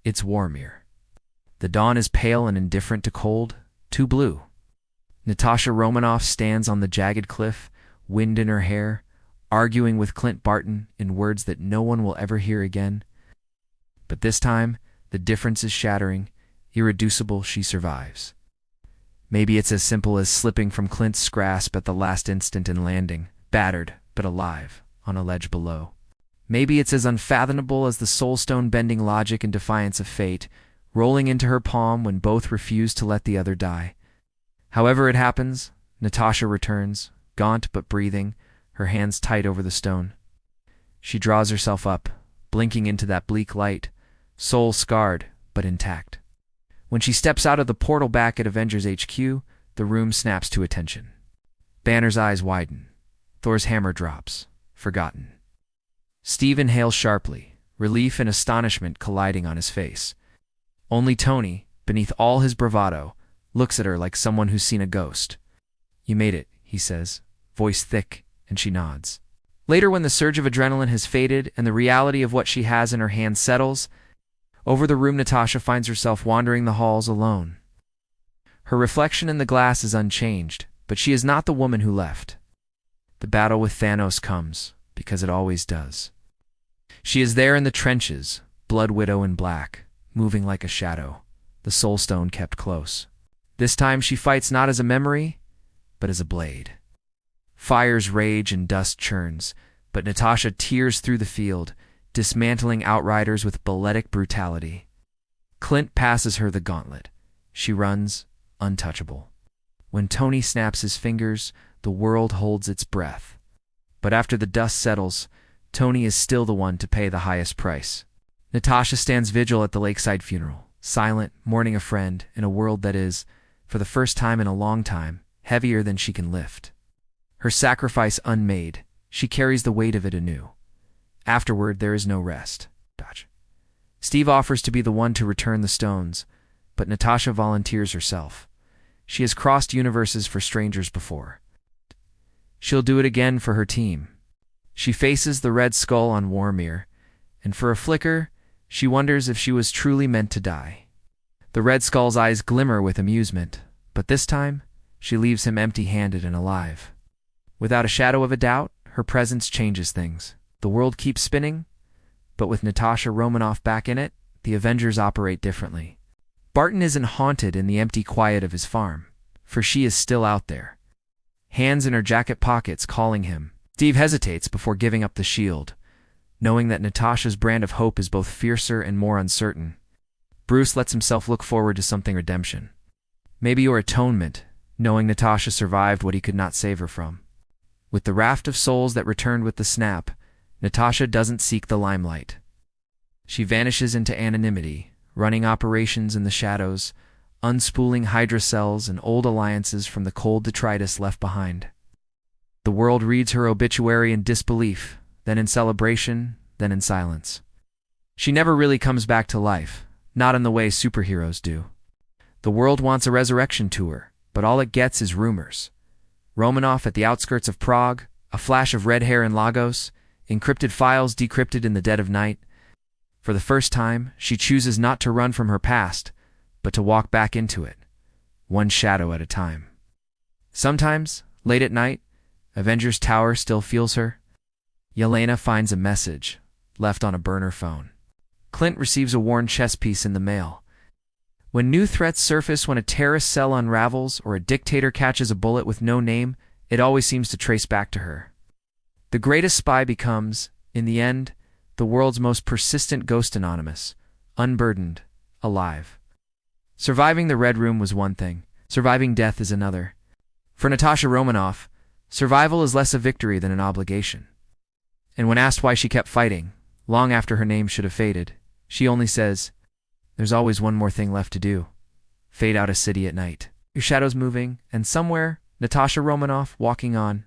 It's Vormir. The dawn is pale and indifferent to cold, too blue. Natasha Romanoff stands on the jagged cliff, wind in her hair, arguing with Clint Barton in words that no one will ever hear again. But this time, the difference is shattering. Irreducible, she survives. Maybe it's as simple as slipping from Clint's grasp at the last instant and landing, battered but alive, on a ledge below. Maybe it's as unfathomable as the soulstone bending logic in defiance of fate, rolling into her palm when both refuse to let the other die. However it happens, Natasha returns, gaunt but breathing, her hands tight over the stone. She draws herself up, blinking into that bleak light, soul scarred but intact. When she steps out of the portal back at Avengers HQ, the room snaps to attention. Banner's eyes widen. Thor's hammer drops, forgotten. Steve inhales sharply, relief and astonishment colliding on his face. Only Tony, beneath all his bravado, looks at her like someone who's seen a ghost. "You made it," he says, voice thick, and she nods. Later, when the surge of adrenaline has faded and the reality of what she has in her hand settles, over the room Natasha finds herself wandering the halls alone. Her reflection in the glass is unchanged, but she is not the woman who left. The battle with Thanos comes, because it always does. She is there in the trenches, Blood Widow in black, moving like a shadow, the Soul Stone kept close. This time she fights not as a memory, but as a blade. Fires rage and dust churns, but Natasha tears through the field, dismantling outriders with balletic brutality. Clint passes her the gauntlet. She runs, untouchable. When Tony snaps his fingers, the world holds its breath. But after the dust settles, Tony is still the one to pay the highest price. Natasha stands vigil at the lakeside funeral, silent, mourning a friend in a world that is, for the first time in a long time, heavier than she can lift. Her sacrifice unmade, she carries the weight of it anew. Afterward, there is no rest. Steve offers to be the one to return the stones, but Natasha volunteers herself. She has crossed universes for strangers before. She'll do it again for her team. She faces the Red Skull on Vormir, and for a flicker, she wonders if she was truly meant to die. The Red Skull's eyes glimmer with amusement, but this time, she leaves him empty-handed and alive. Without a shadow of a doubt, her presence changes things. The world keeps spinning, but with Natasha Romanoff back in it, the Avengers operate differently. Barton isn't haunted in the empty quiet of his farm, for she is still out there. Hands in her jacket pockets calling him. Steve hesitates before giving up the shield, knowing that Natasha's brand of hope is both fiercer and more uncertain. Bruce lets himself look forward to something redemption. Maybe or atonement, knowing Natasha survived what he could not save her from. With the raft of souls that returned with the snap, Natasha doesn't seek the limelight. She vanishes into anonymity, running operations in the shadows, unspooling Hydra cells and old alliances from the cold detritus left behind. The world reads her obituary in disbelief, then in celebration, then in silence. She never really comes back to life, not in the way superheroes do. The world wants a resurrection tour, but all it gets is rumors. Romanoff at the outskirts of Prague, a flash of red hair in Lagos, encrypted files decrypted in the dead of night. For the first time, she chooses not to run from her past, but to walk back into it, one shadow at a time. Sometimes, late at night, Avengers Tower still feels her. Yelena finds a message, left on a burner phone. Clint receives a worn chess piece in the mail. When new threats surface, when a terrorist cell unravels, or a dictator catches a bullet with no name, it always seems to trace back to her. The greatest spy becomes, in the end, the world's most persistent ghost, anonymous, unburdened, alive. Surviving the Red Room was one thing. Surviving death is another. For Natasha Romanoff, survival is less a victory than an obligation. And when asked why she kept fighting, long after her name should have faded, she only says, "There's always one more thing left to do. Fade out a city at night." Your shadow's moving, and somewhere, Natasha Romanoff walking on,